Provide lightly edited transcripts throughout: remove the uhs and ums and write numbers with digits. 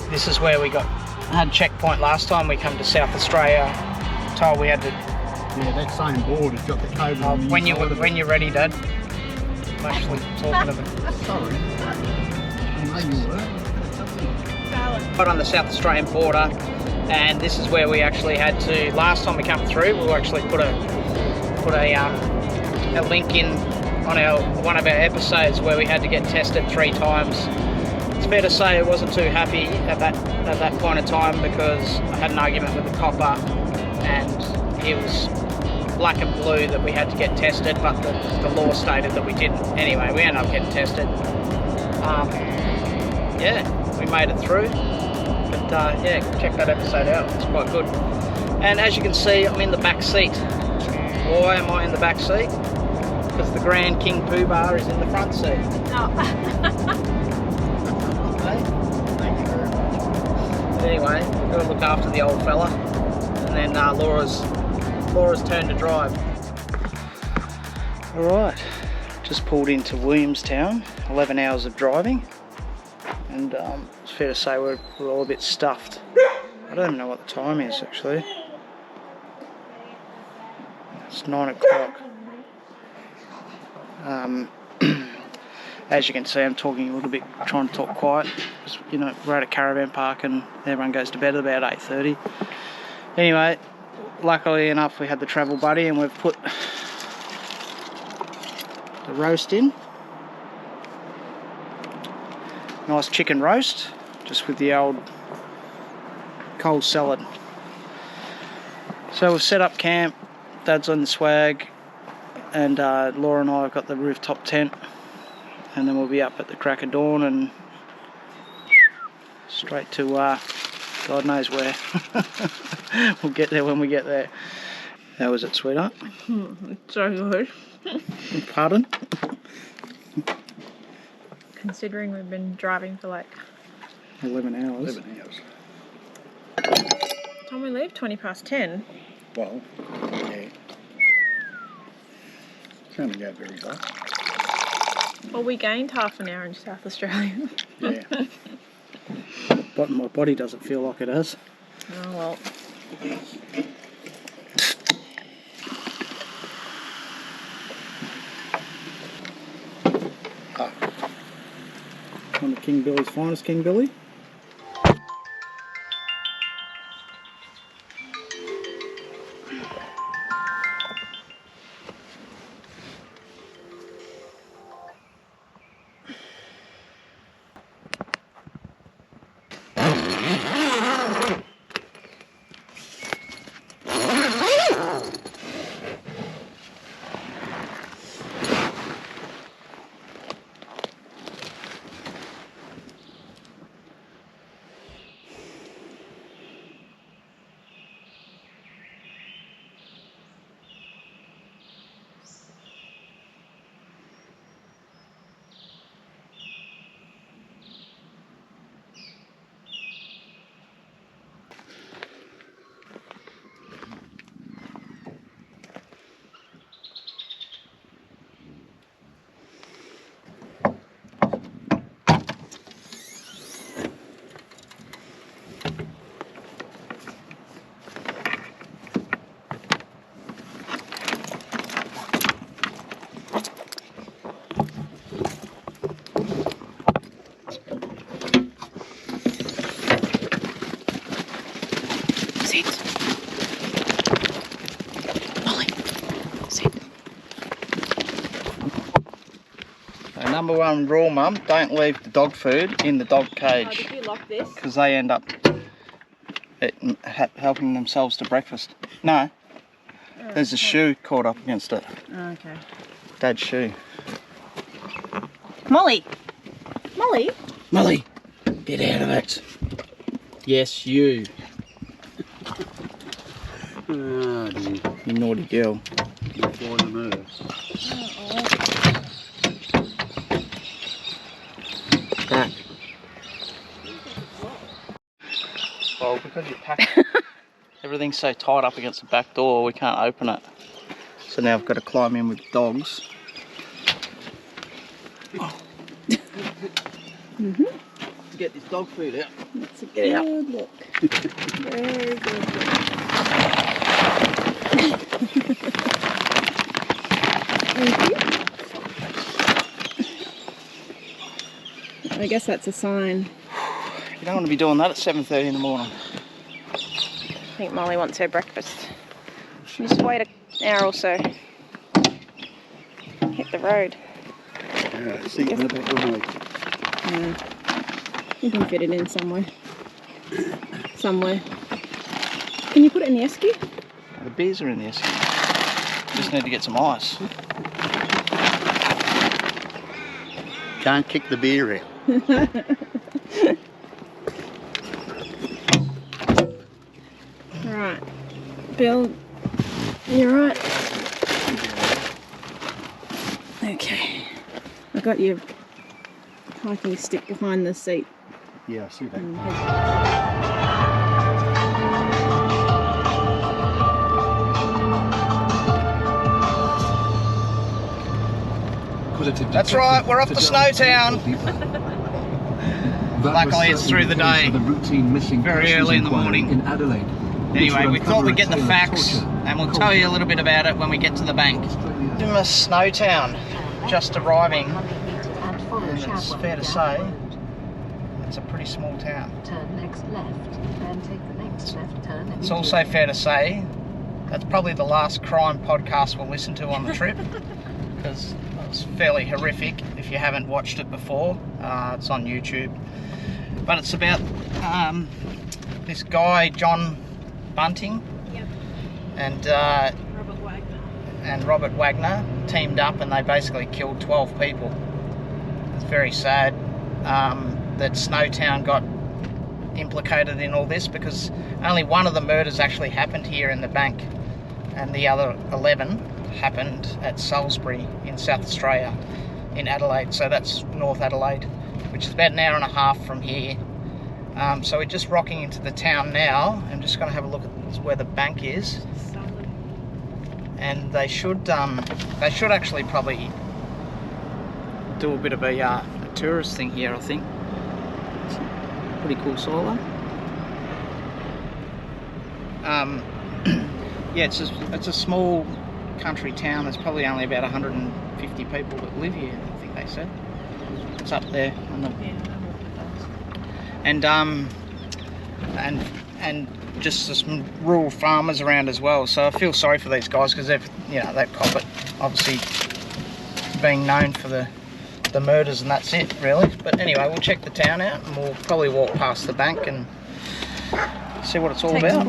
This is where we had checkpoint last time we come to South Australia. Told we had to. Yeah, that same board has got the code on the when you're ready, Dad. I'm actually talking to them. Sorry. I know you were. Right on the South Australian border, and this is where we actually had to. Last time we come through, we actually put a link in on one of our episodes where we had to get tested 3 times. It's fair to say I wasn't too happy at that point of time because I had an argument with the copper, and he was black and blue that we had to get tested, but the law stated that we didn't. Anyway, we ended up getting tested. Yeah, we made it through. But yeah, check that episode out. It's quite good. And as you can see, I'm in the back seat. Why am I in the back seat? Because the Grand King Pooh Bar is in the front seat. Oh. Okay. Thank you very much. But anyway, we've got to look after the old fella. And then Laura's turn to drive. Alright, just pulled into Williamstown. 11 hours of driving. And it's fair to say we're all a bit stuffed. I don't even know what the time is actually. It's 9 o'clock. As you can see, I'm talking a little bit, trying to talk quiet. Just, you know, we're at a caravan park and everyone goes to bed at about 8:30. Anyway, luckily enough we had the travel buddy and we've put the roast in. Nice chicken roast, just with the old cold salad. So we've set up camp, Dad's on the swag, and Laura and I have got the rooftop tent, and then we'll be up at the crack of dawn and straight to God knows where. We'll get there when we get there. How was it, sweetheart? It's so good. Pardon? Considering we've been driving for like 11 hours. 11 hours. Time we leave? 10:20. Well, yeah. Can't go very far. Well, we gained half an hour in South Australia. Yeah. But my body doesn't feel like it has. Oh well. One of King Billy's finest, King Billy. Number one rule, Mum, don't leave the dog food in the dog cage. Oh, did you lock this? Because they end up helping themselves to breakfast. No, there's a shoe caught up against it. Oh, okay. Dad's shoe. Molly! Molly? Molly, get out of it. Yes, you. Oh, dear. You naughty girl. You're flying the nerves. Back. Well, because you packed everything's so tight up against the back door, we can't open it. So now I've got to climb in with dogs. Oh. To get this dog food out. That's a good look. Very good look. Thank you. I guess that's a sign. You don't want to be doing that at 7:30 in the morning. I think Molly wants her breakfast. Just wait an hour or so. Hit the road. Yeah, see you in a bit, won't we? Yeah. You can fit it in somewhere. Somewhere. Can you put it in the esky? The beers are in the esky. Just need to get some ice. Can't kick the beer out. Right. Bill, you're right. Okay. I got your hiking stick behind the seat. Yeah, I see that. That's right, we're off to Snowtown. Luckily it's through the day, very early in the morning. Anyway, we thought we'd get the facts and we'll tell you a little bit about it when we get to the bank. Snowtown, just arriving, and it's fair to say it's a pretty small town. Turn next left, then take the next left turn. It's also fair to say that's probably the last crime podcast we'll listen to on the trip, because it's fairly horrific if you haven't watched it before. It's on YouTube. But it's about this guy, John Bunting, and Robert Wagner teamed up and they basically killed 12 people. It's very sad that Snowtown got implicated in all this, because only one of the murders actually happened here in the bank and the other 11 happened at Salisbury in South Australia, in Adelaide. So that's North Adelaide, which is about an hour and a half from here. So we're just rocking into the town now. I'm just going to have a look at where the bank is, and they should actually probably do a bit of a tourist thing here. I think it's a pretty cool soil. Yeah, it's a small country town. There's probably only about 150 people that live here, I think they said. It's up there on the and just some rural farmers around as well. So I feel sorry for these guys, because they've cop it, obviously being known for the murders, and that's it really. But anyway, we'll check the town out and we'll probably walk past the bank and see what it's all about.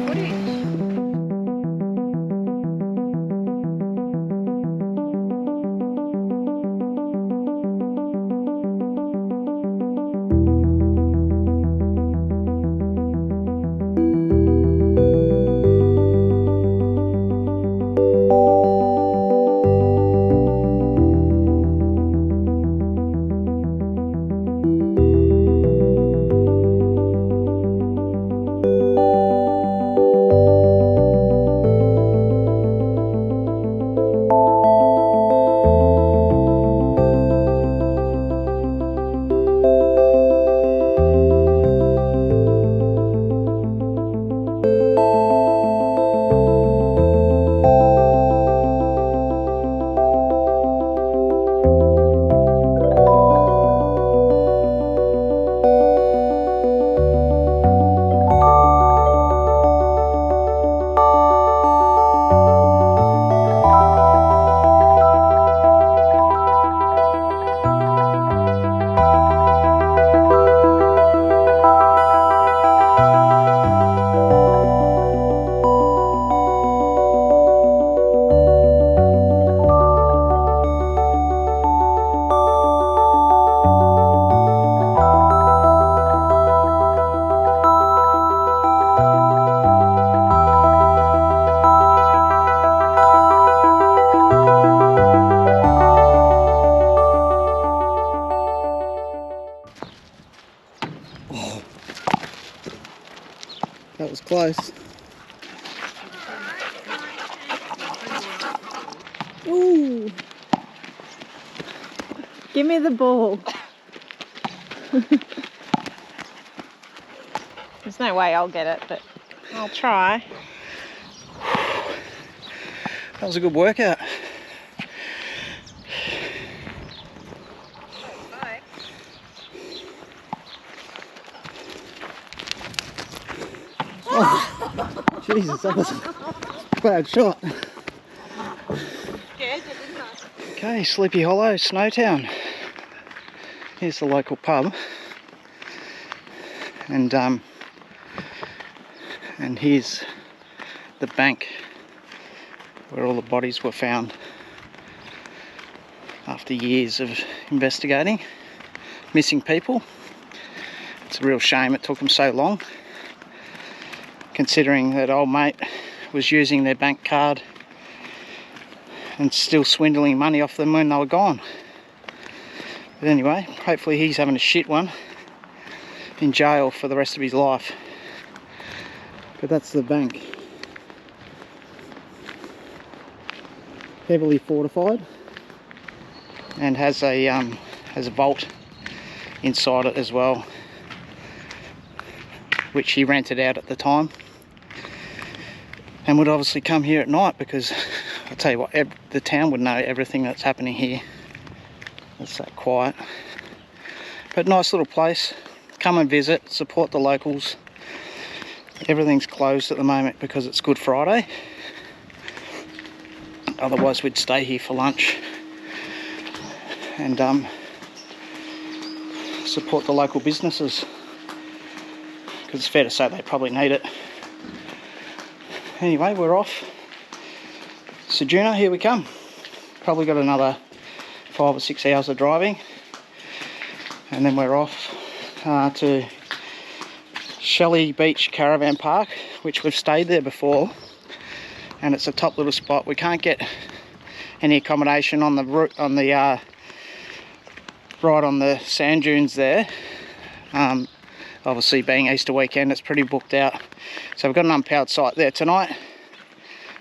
That was close. Ooh. Give me the ball. There's no way I'll get it, but I'll try. That was a good workout. Oh, Jesus, that was a bad shot. Okay, Sleepy Hollow, Snowtown. Here's the local pub. And here's the bank where all the bodies were found after years of investigating missing people. It's a real shame it took them so long, considering that old mate was using their bank card and still swindling money off them when they were gone. But anyway, hopefully he's having a shit one in jail for the rest of his life. But that's the bank. Heavily fortified and has a vault inside it as well, which he rented out at the time, and would obviously come here at night because I'll tell you what, the town would know everything that's happening here. It's that quiet. But nice little place. Come and visit, support the locals. Everything's closed at the moment because it's Good Friday. Otherwise we'd stay here for lunch and support the local businesses, because it's fair to say they probably need it. Anyway, we're off. Ceduna, here we come. Probably got another 5 or 6 hours of driving, and then we're off to Shelley Beach Caravan Park, which we've stayed there before, and it's a top little spot. We can't get any accommodation on the route, on the right on the sand dunes there. Obviously being Easter weekend, it's pretty booked out, so we've got an unpowered site there tonight.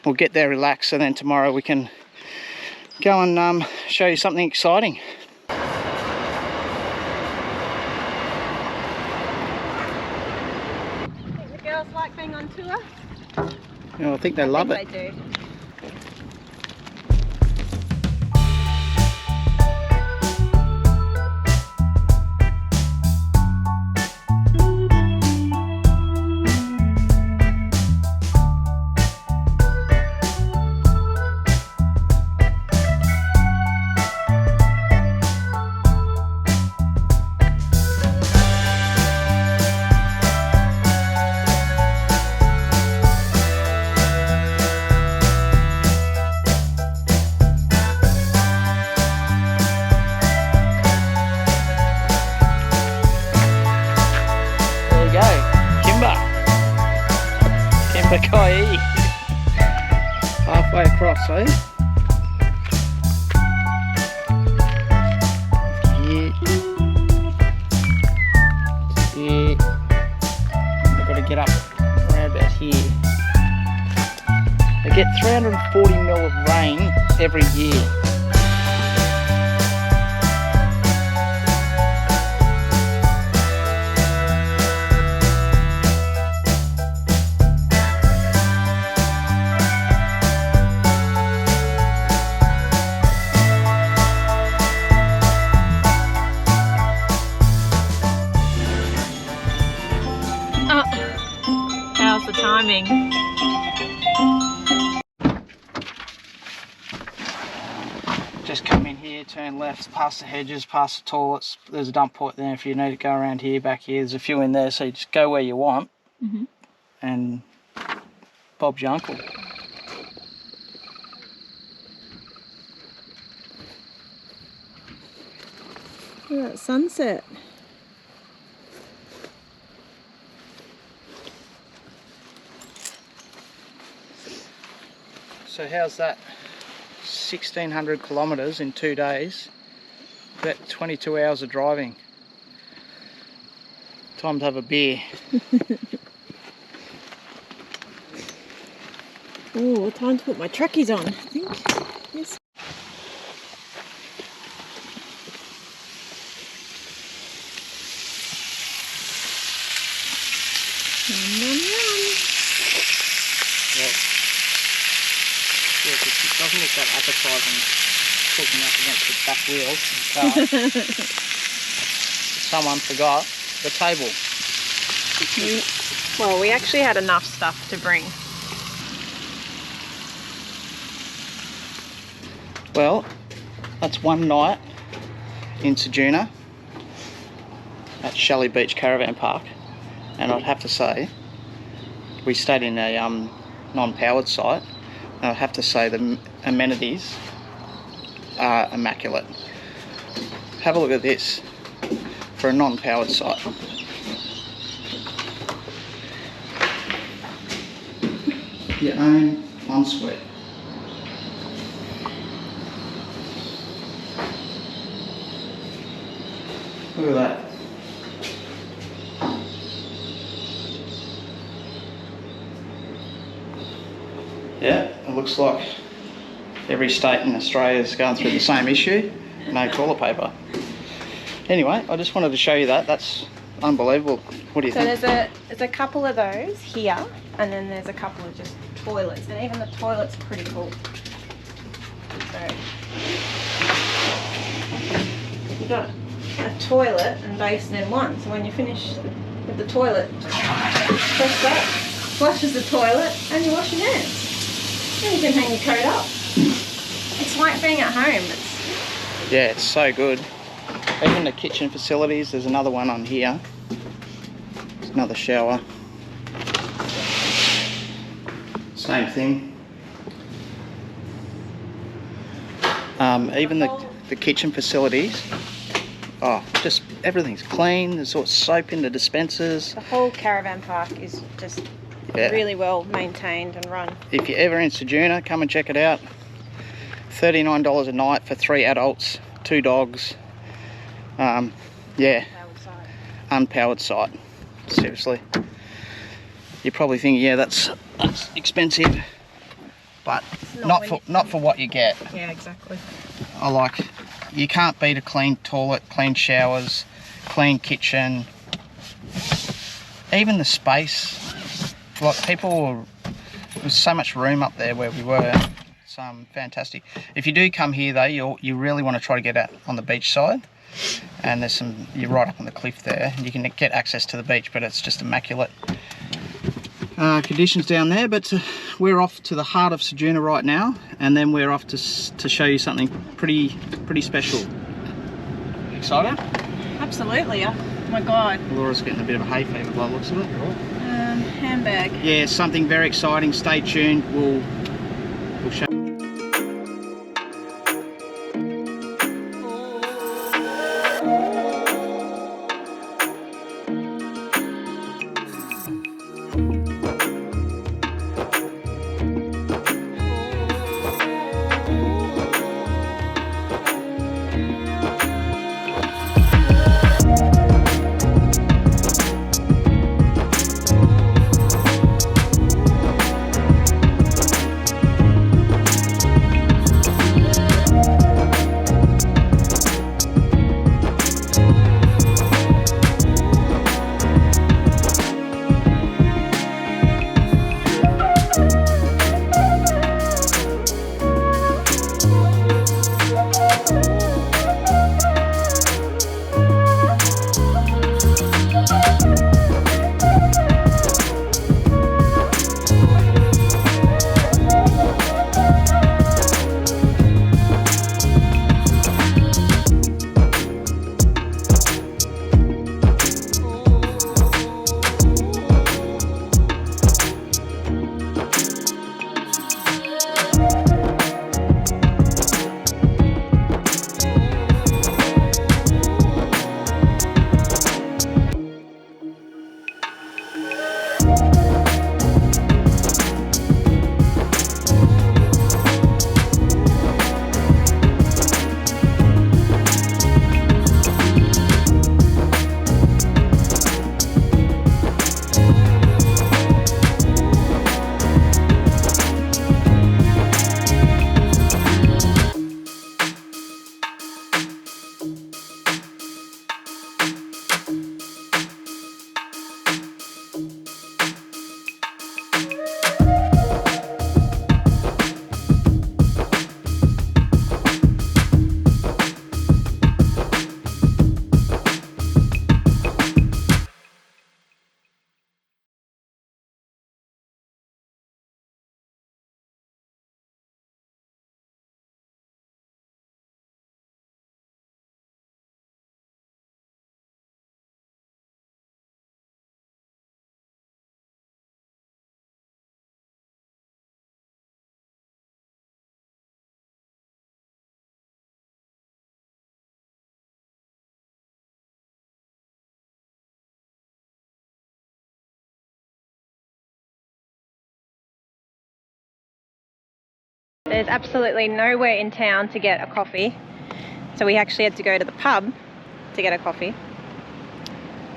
We'll get there, relax, and then tomorrow we can go and show you something exciting. Think the girls like being on tour? Yeah, I think they love it. They do. Kimba halfway across, eh? Yeah. I've got to get up around about here. They get 340 mil of rain every year. How's the timing? Just come in here, turn left, past the hedges, past the toilets. There's a dump point there if you need to go around here, back here. There's a few in there, so you just go where you want, and Bob's your uncle. Look at that sunset. So how's that? 1,600 kilometres in 2 days, about 22 hours of driving. Time to have a beer. Oh, time to put my trackies on, I think. Yes. Yum, yum. Well, yeah, it doesn't look that appetising cooking up against the back wheel of the car. Someone forgot the table. Well, we actually had enough stuff to bring. Well, that's one night in Ceduna at Shelley Beach Caravan Park, and I'd have to say we stayed in a non-powered site, and I'd have to say the amenities are immaculate. Have a look at this for a non-powered site. Your own ensuite. Look at that. Yeah, it looks like every state in Australia is going through the same issue. No toilet paper. Anyway, I just wanted to show you that. That's unbelievable. What do you think? So there's a couple of those here, and then there's a couple of just toilets, and even the toilets are pretty cool. So you got a toilet and basin in one. So when you finish with the toilet, press that, flushes the toilet, and you wash your hands. And you can hang your coat up. It's like being at home. Yeah, it's so good. Even the kitchen facilities, there's another one on here. There's another shower. Same thing. Even the kitchen facilities, oh, just everything's clean. There's sort of soap in the dispensers. The whole caravan park is just really well maintained and run. If you're ever in Ceduna, come and check it out. $39 a night for 3 adults, 2 dogs. Yeah, unpowered site. Seriously, you're probably thinking, yeah, that's expensive, but not for what you get. Yeah, exactly. You can't beat a clean toilet, clean showers, clean kitchen, even the space. Like there's so much room up there where we were. It's fantastic. If you do come here though, you really want to try to get out on the beach side. And you're right up on the cliff there. You can get access to the beach, but it's just immaculate conditions down there. But we're off to the heart of Ceduna right now, and then we're off to show you something pretty special. Excited? Absolutely. Oh my God. Laura's getting a bit of a hay fever by the looks of it. Handbag. Yeah, something very exciting. Stay tuned. We'll show. There's absolutely nowhere in town to get a coffee, so we actually had to go to the pub to get a coffee,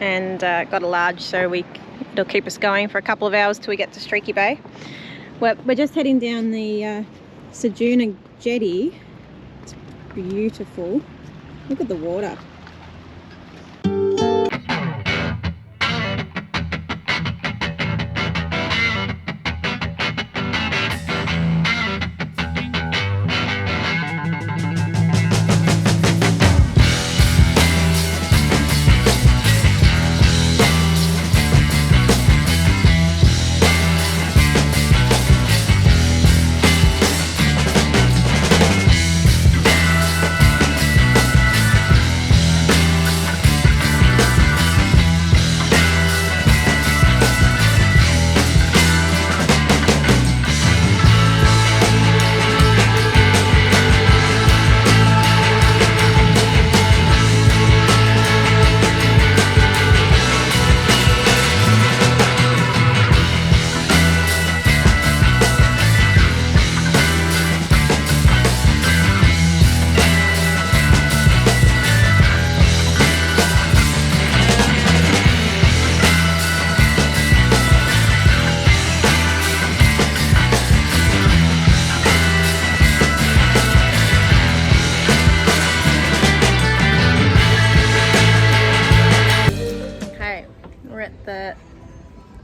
and got a large, so it'll keep us going for a couple of hours till we get to Streaky Bay. We're just heading down the Ceduna jetty. It's beautiful. Look at the water.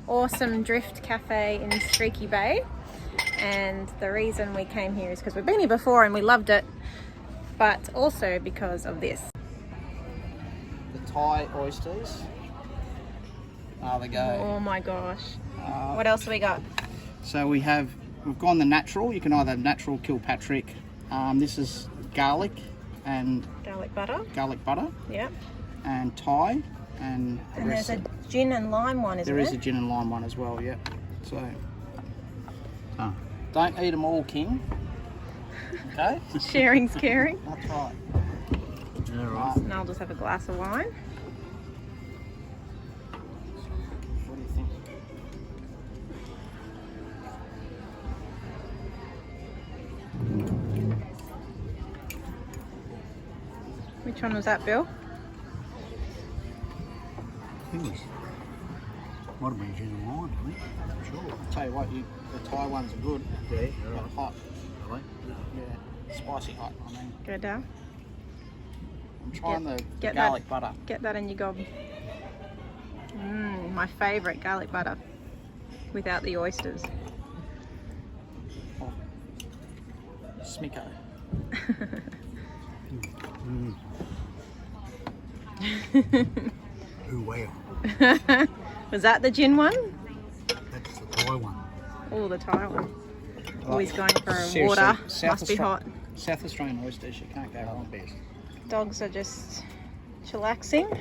Awesome Drift Cafe in Streaky Bay, and the reason we came here is because we've been here before and we loved it, but also because of this. The Thai oysters. There they go. Oh my gosh. What else have we got? So we've gone the natural. You can either have natural Kilpatrick. This is garlic and Garlic butter. Yep. And Thai. And there's a gin and lime one, isn't there? There is a gin and lime one as well, yeah. So, don't eat them all, King. Okay? Sharing's caring. That's right. Yeah, right. And I'll just have a glass of wine. What do you think? Which one was that, Bill? Might have been gin and lime, I think. I'm sure. Tell you what, the Thai ones are good. Yeah, But hot. Really? Yeah, spicy hot, I mean. Go down. I'm trying the get garlic butter. Get that in your gob. My favourite, garlic butter. Without the oysters. Oh. Smicko. Ooh, wow. Was that the gin one? That's the Thai one. Oh, the Thai one. Always going for Seriously, water. South Must be hot. South Australian oysters, you can't go wrong. Best. Dogs are just chillaxing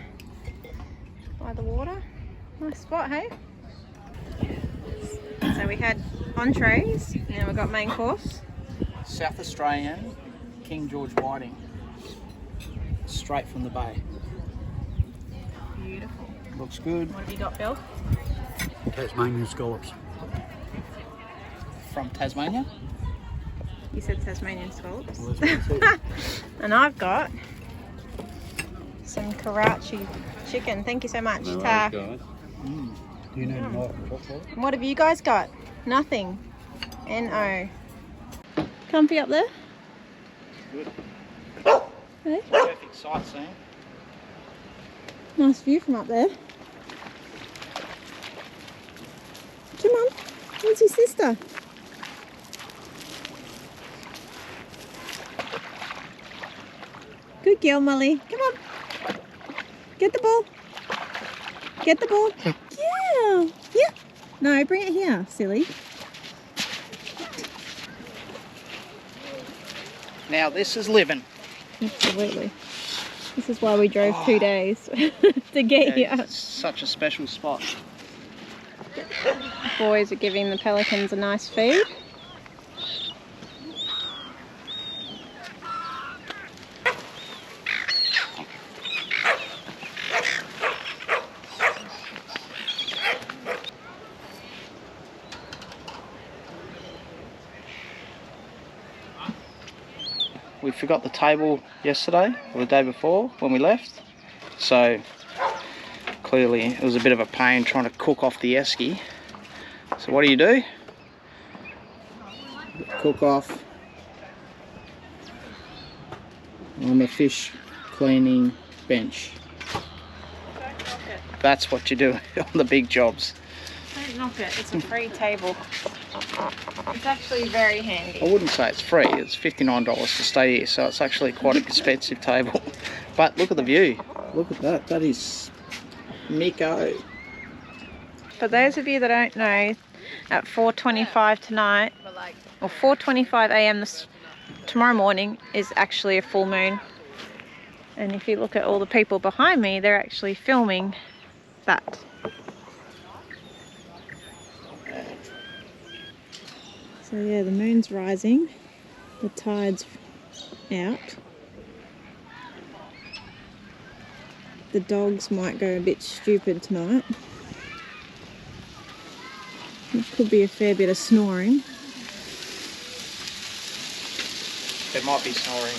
by the water. Nice spot, hey? So we had entrees, and we got main course. South Australian King George whiting. Straight from the bay. Beautiful. Looks good. What have you got, Bill? Tasmanian scallops. From Tasmania. You said Tasmanian scallops. Well, that's what I said. And I've got some Karachi chicken. Thank you so much. No Ta. worries, guys. Do you need a knife and fork for it? What have you guys got? Nothing. N-O. Comfy up there? Good. Hey? Perfect sightseeing. Nice view from up there. Come on. Where's your sister? Good girl, Molly. Come on. Get the ball. Get the ball. Yeah. Yeah. No, bring it here, silly. Now this is living. Absolutely. This is why we drove 2 days to get here. It's such a special spot. Boys are giving the pelicans a nice feed. we forgot the table yesterday or the day before when we left. So clearly it was a bit of a pain trying to cook off the esky. So what do? Cook off on the fish cleaning bench. Don't knock it. That's what you do on the big jobs. Don't knock it. It's a free table. It's actually very handy. I wouldn't say it's free. It's $59 to stay here, so it's actually quite an expensive table. But look at the view. Look at that. That is Miko. For those of you that don't know, at 4:25 tonight, or 4:25 a.m. tomorrow morning is actually a full moon. And if you look at all the people behind me, they're actually filming that. So yeah, the moon's rising, the tide's out. The dogs might go a bit stupid tonight. There could be a fair bit of snoring. There might be snoring.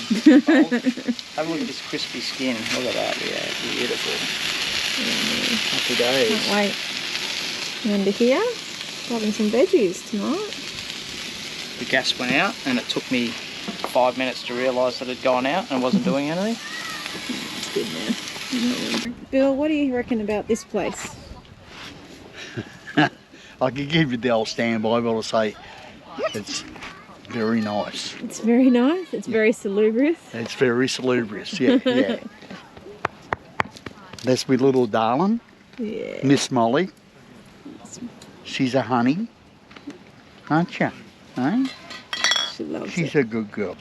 Have a look at this crispy skin. Look at that. Yeah, beautiful. Happy days. Can't wait. And under here, grabbing some veggies tonight. The gas went out and it took me 5 minutes to realise that it had gone out and wasn't doing anything. It's good now. Bill, what do you reckon about this place? I could give you the old standby, but I'll say it's very nice. It's very nice. It's very salubrious. It's very salubrious, yeah, yeah. That's my little darling, Yeah. Miss Molly. She's a honey, aren't you? Eh? She loves She's it. a good girl.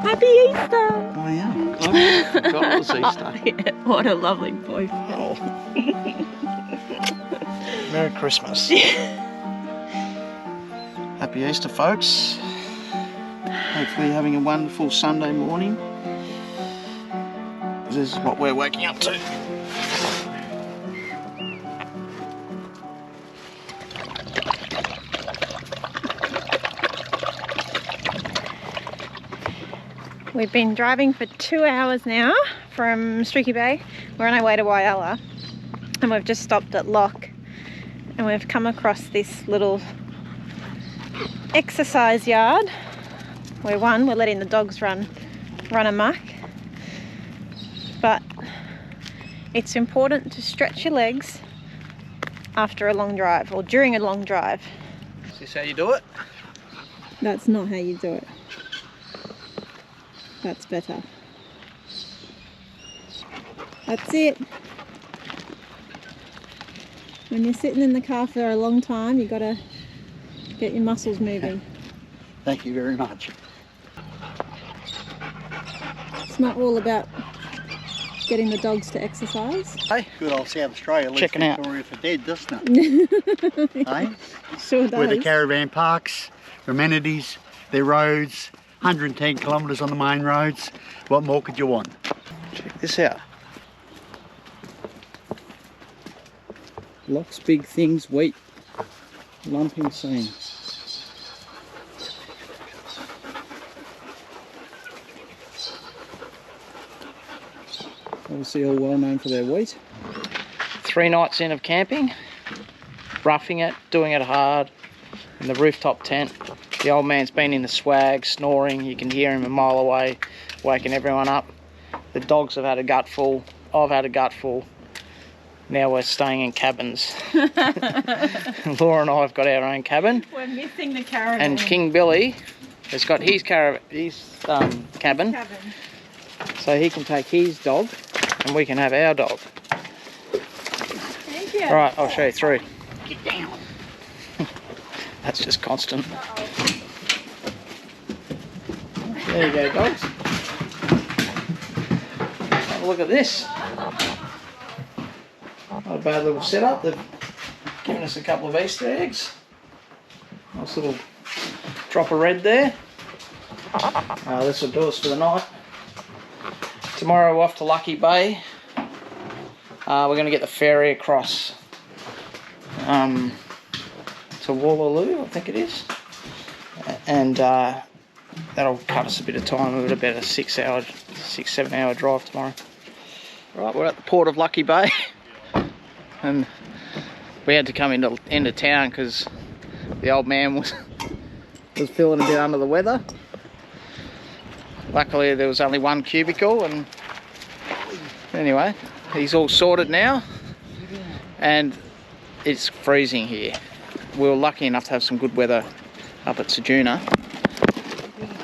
Happy Easter! Oh yeah, I forgot it was Easter. Yeah, what a lovely boyfriend. Oh. Merry Christmas. Happy Easter, folks. Hopefully you're having a wonderful Sunday morning. This is what we're waking up to. We've been driving for 2 hours now from Streaky Bay. We're on our way to Whyalla, and we've just stopped at Lock, and we've come across this little exercise yard where we're letting the dogs run amok, but it's important to stretch your legs after a long drive or during a long drive. Is this how you do it? That's not how you do it. That's better. That's it. When you're sitting in the car for a long time, you gotta get your muscles moving. Thank you very much. It's not all about getting the dogs to exercise. Hey, good old South Australia leaves Checking out. Victoria for dead, doesn't it? Hey? Sure does. Where the caravan parks, their amenities, their roads, 110 kilometres on the main roads. What more could you want? Check this out. Lock's Big Things wheat lumping scene. Obviously all well known for their wheat. 3 nights in of camping, roughing it, doing it hard, in the rooftop tent. The old man's been in the swag, snoring. You can hear him a mile away, waking everyone up. The dogs have had a gutful. I've had a gutful. Now we're staying in cabins. Laura and I have got our own cabin. We're missing the caravan. And King Billy has got his cabin. So he can take his dog and we can have our dog. Thank you. Right, I'll show you through. Get down. That's just constant. There you go, dogs. Have a look at this. Not a bad little setup. They've given us a couple of Easter eggs. Nice little drop of red there. This will do us for the night. Tomorrow we're off to Lucky Bay. We're going to get the ferry across to Whyalla, I think it is. And that'll cut us a bit of time. We've got about a 6-7 hour drive tomorrow. Right, we're at the port of Lucky Bay. And we had to come into town because the old man was feeling a bit under the weather. Luckily there was only one cubicle, and anyway, he's all sorted now, and it's freezing here. We were lucky enough to have some good weather up at Ceduna,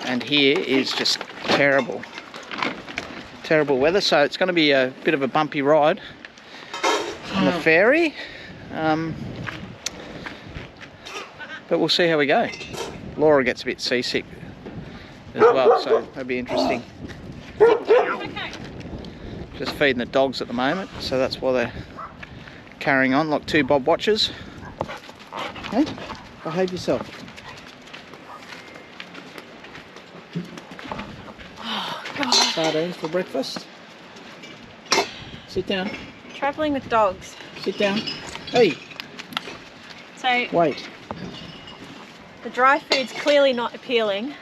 and here is just terrible weather, so it's going to be a bit of a bumpy ride on the ferry, but we'll see how we go. Laura gets a bit seasick as well, so that'll be interesting. Just feeding the dogs at the moment, so that's why they're carrying on like 2 bob watches. Hey, behave yourself. Oh, God. Sardines for breakfast. Sit down. Travelling with dogs. Sit down. Hey. So Wait. the dry food's clearly not appealing,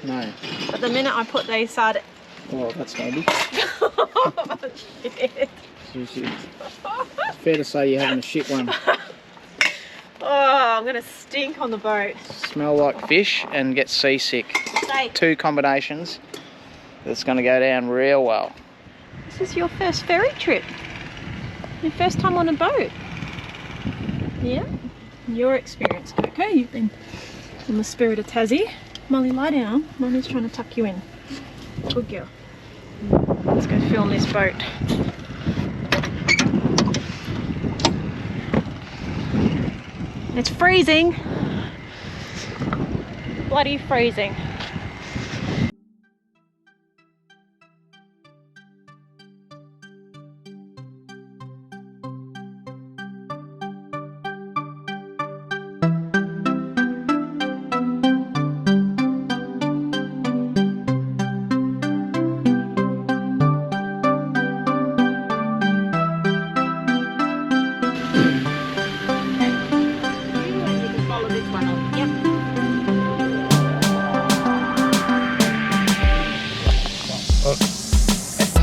No. but the minute I put these sardines... Oh, that's maybe. Oh, shit. It's fair to say you're having a shit one. Oh, I'm gonna stink on the boat. Smell like fish and get seasick. Steak. 2 combinations that's going to go down real well. This is your first ferry trip. Your first time on a boat. Yeah? Your experience, Coco. You've been in the spirit of Tassie. Molly, lie down. Mommy's trying to tuck you in. Good girl. Let's go film this boat. It's freezing. Bloody freezing.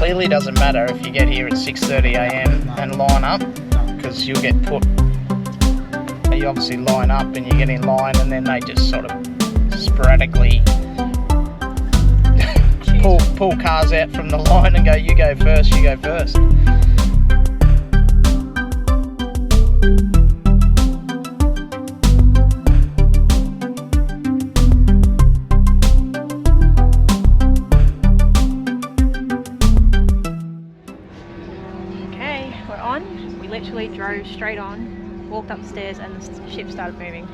clearly doesn't matter if you get here at 6:30 a.m. and line up, because you'll get put. You obviously line up and you get in line, and then they just sort of sporadically pull cars out from the line and go, you go first, you go first. Okay, we're on. We literally drove straight on, walked upstairs, and the ship started moving.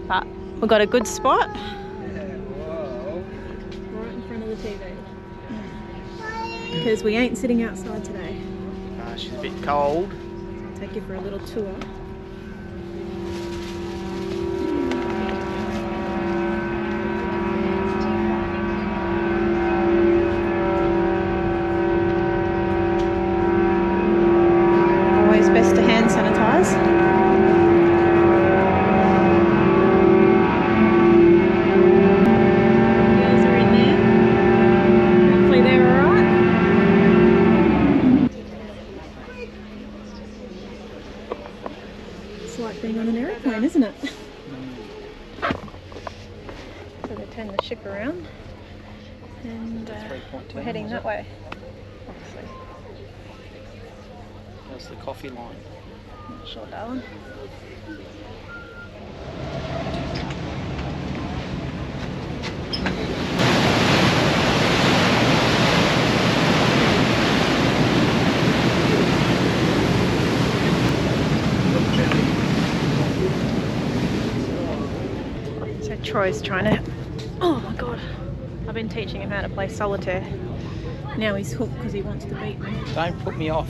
But we got a good spot. Right in front of the TV. Because we ain't sitting outside today. She's a bit cold. Take you for a little tour. Always best to hand sanitize. Girls are in there. Hopefully they're alright. It's like being on an aeroplane, isn't it? So they turn the ship around and we're heading that way, obviously. That's the coffee line. Not sure, darling. So Troy's trying to... Oh my god. I've been teaching him how to play solitaire. Now he's hooked because he wants to beat me. Don't put me off.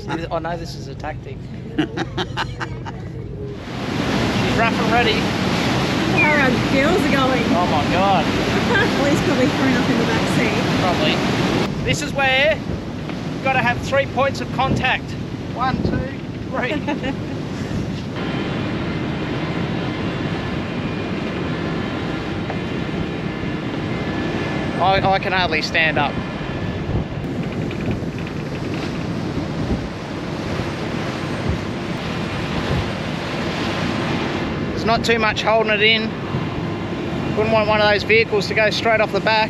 I know this is a tactic. She's rough and ready. How our girls are going. Oh my god. Well, he's probably thrown up in the back seat. Probably. This is where you've got to have 3 points of contact. 1, 2, 3. I can hardly stand up. There's not too much holding it in. Wouldn't want one of those vehicles to go straight off the back.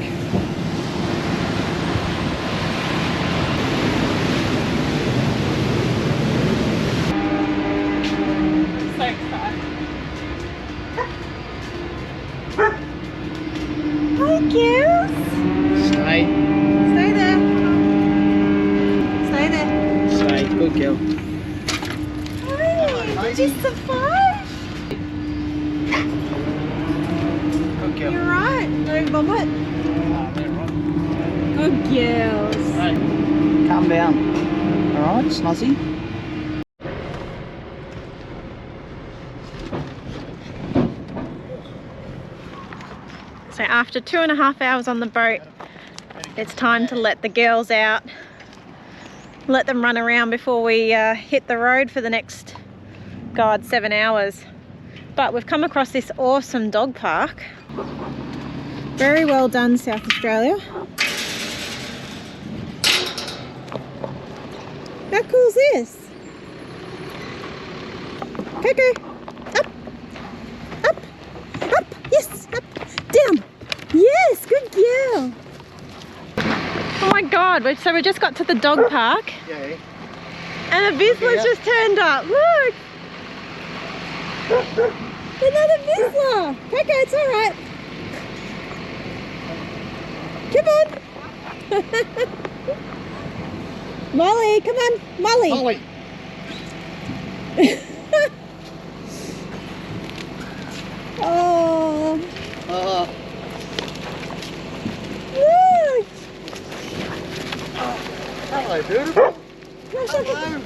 So excited. Hi, girls. Stay. Stay there. Stay there. Stay. Good girl. Hi. Did you survive? Good girl. You're right. No vomit. Good girls. Hey, calm down. Alright, Snozzy. So after 2.5 hours on the boat, it's time to let the girls out. Let them run around before we hit the road for the next, God, 7 hours. But we've come across this awesome dog park. Very well done, South Australia. How cool is this? Cuckoo. Up. Up. Up. Yes. Up. Down. Yes. Good girl. Oh my God. So we just got to the dog park. Yeah. And a Vizslas just turned up. Look. Another Vizsla. Okay, it's all right. Come on. Molly, come on. Molly. Molly. Oh. Look. Hello, beautiful. Hello.